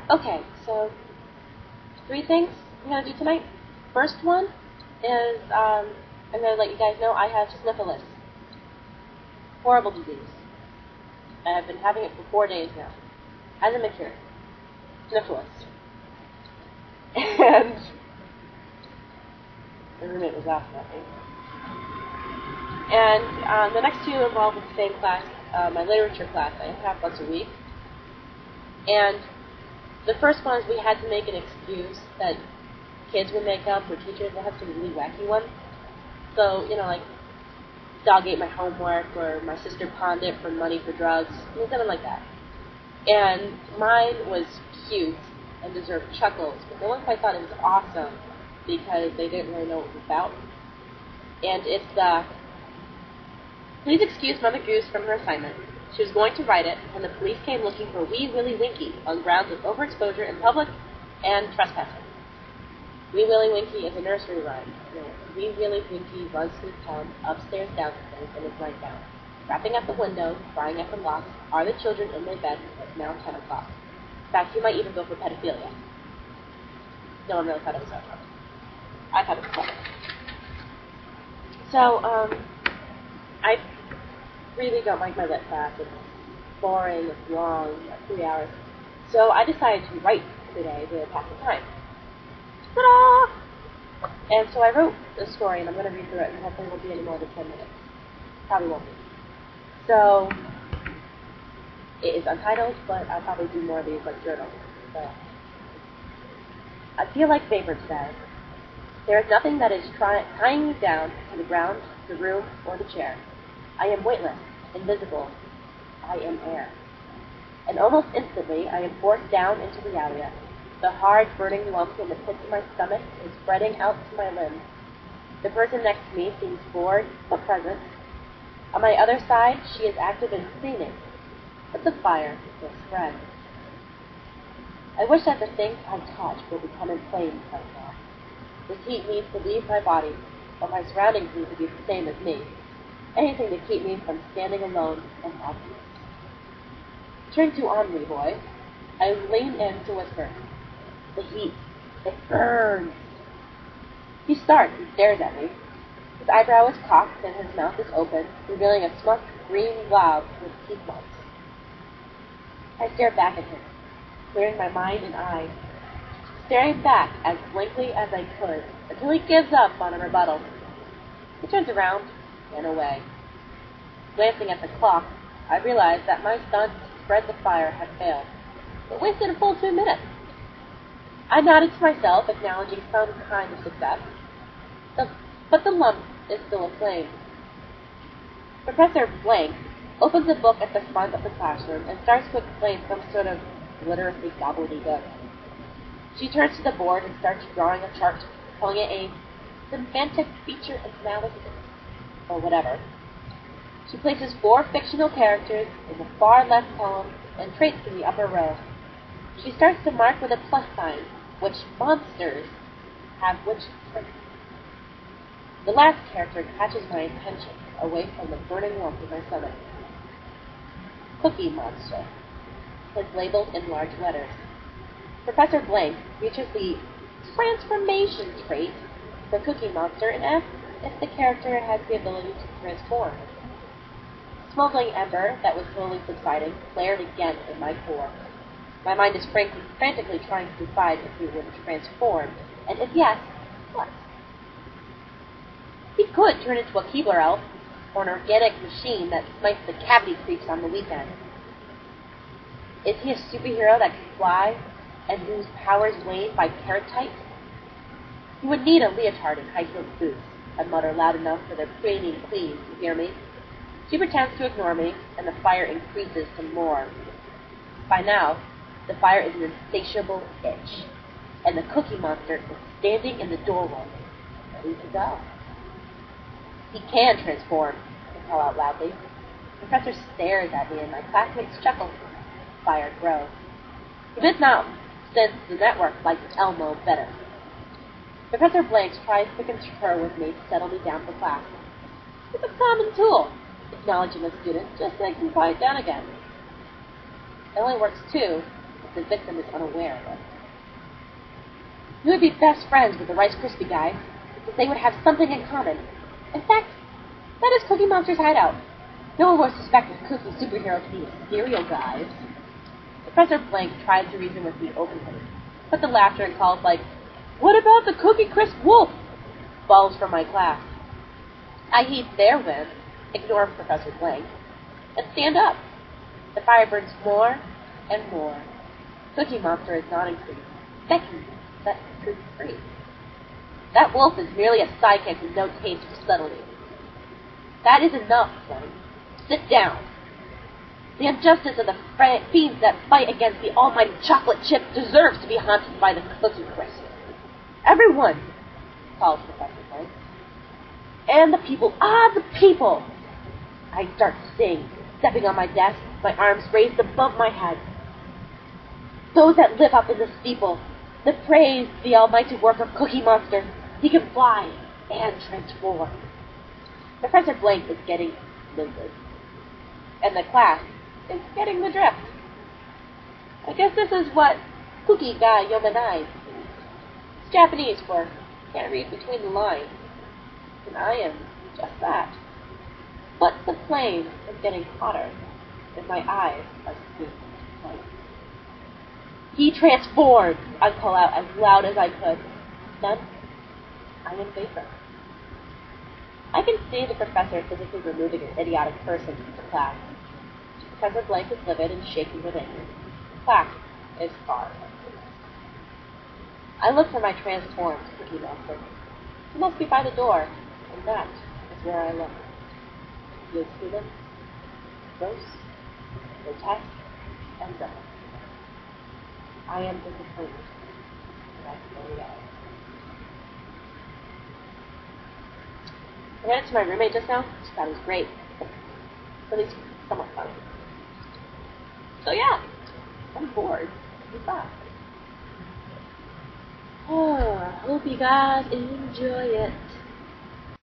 Okay, so 3 things I'm going to do tonight. First one is I'm going to let you guys know I have syphilis. Horrible disease. I have been having it for 4 days now. Hasn't been cured. Syphilis. And my roommate was laughing at me. And the next 2 involve with the same class, my literature class. I have once a week. And the first one is we had to make an excuse that kids would make up for teachers. They have some really wacky ones. So, like, dog ate my homework, or my sister pawned it for money for drugs, something like that. And mine was cute and deserved chuckles, but no one quite thought it was awesome because they didn't really know what it was about. And it's please excuse Mother Goose from her assignment. She was going to write it, and the police came looking for Wee Willie Winky on grounds of overexposure in public and trespassing. Wee Willie Winky is a nursery rhyme. Wee Willie Winky runs to his pond, upstairs, downstairs, in his nightgown. Rapping at the window, prying at the locks, are the children in their beds? It's now 10 o'clock. In fact, he might even go for pedophilia. No one really thought it was that fun. I thought it was fun. So, I really don't like my lit class. It's boring, it's long, 3 hours. So I decided to write today to pass the time. Ta-da! And so I wrote a story, and I'm going to read through it, and hopefully it won't be any more than 10 minutes. Probably won't be. So, it is untitled, but I'll probably do more of these like journals. So, I feel like vapor today. There is nothing that is tying me down to the ground, the room, or the chair. I am weightless, invisible. I am air. And almost instantly, I am forced down into the area. The hard, burning lump in the pit of my stomach is spreading out to my limbs. The person next to me seems bored, but present. On my other side, she is active in cleaning, but the fire will spread. I wish that the things I touch would become inflamed right now. This heat needs to leave my body, but my surroundings need to be the same as me. Anything to keep me from standing alone and obvious. Turn to Henri, boy. I lean in to whisper. The heat. It burns. He starts and stares at me. His eyebrow is cocked and his mouth is open, revealing a smug green glob with teeth marks. I stare back at him, clearing my mind and eyes, staring back as blankly as I could, until he gives up on a rebuttal. He turns around and away. Glancing at the clock, I realize that my stunt to spread the fire had failed. It wasted a full 2 minutes. I nodded to myself, acknowledging some kind of success. But the lump is still aflame. Professor Blank opens a book at the front of the classroom and starts to explain some sort of literacy gobbledygook. She turns to the board and starts drawing a chart, calling it a semantic feature analysis, or whatever. She places 4 fictional characters in the far left column and traits in the upper row. She starts to mark with a plus sign which monsters have which traits. The last character catches my attention away from the burning lump in my stomach. Cookie Monster is labeled in large letters. Professor Blank reaches the transformation trait for Cookie Monster and asks if the character has the ability to transform. Smoldering ember that was slowly subsiding flared again in my core. My mind is frantically trying to decide if he would transform, and if yes, what? He could turn into a Keebler elf, or an organic machine that smites the cavity creeps on the weekend. Is he a superhero that can fly, and whose powers wane by parasites? He would need a leotard and high-heeled boots, I mutter loud enough for the preening queen to hear me. She pretends to ignore me, and the fire increases some more. By now, the fire is an insatiable itch, and the Cookie Monster is standing in the doorway, ready to go. He can transform, I call out loudly. The professor stares at me, and my classmates chuckle. The fire grows. He does not sense the network like Elmo better. Professor Blanks tries to confer with me to settle me down for class. It's a common tool, acknowledging a student just so they can quiet down again. It only works too, if the victim is unaware of it. You would be best friends with the Rice Krispie guys, because they would have something in common. In fact, that is Cookie Monster's hideout. No one would suspect a cookie superhero to be a cereal guy. Professor Blank tried to reason with me openly, but the laughter and calls like, "What about the Cookie Crisp Wolf?" falls from my class. I heed their whim, ignore Professor Blank, and stand up. The fire burns more and more. Cookie Monster is not increased. Becky, set truth free. That wolf is merely a sidekick with no taste for subtlety. That is enough, son. Sit down. The injustice of the fiends that fight against the almighty chocolate chip deserves to be haunted by the Cookie Crisp. Everyone, calls Professor Blank. And the people, the people! I start to sing, stepping on my desk, my arms raised above my head. Those that live up in the steeple, that praise the almighty work of Cookie Monster, he can fly and transform. Professor Blank is getting livid, and the class is getting the drift. I guess this is what Cookie ga Yomenai means. It's Japanese for can't read between the lines, and I am just that. But the flame is getting hotter, and my eyes are seeing light. He transformed, I call out as loud as I could. Then, I am vapor. I can see the professor physically removing an idiotic person from the class. Professor Blank is livid and shaking with anger. The class is far from the rest. I look for my transformed Cookie Monster. He must be by the door, and that is where I look. He is human, gross, grotesque, and dumb. I am disappointed, and I can yell. I ran it to my roommate just now. She thought it was great. At least somewhat fun. So yeah, I'm bored. It's fun. Oh, I hope you guys enjoy it.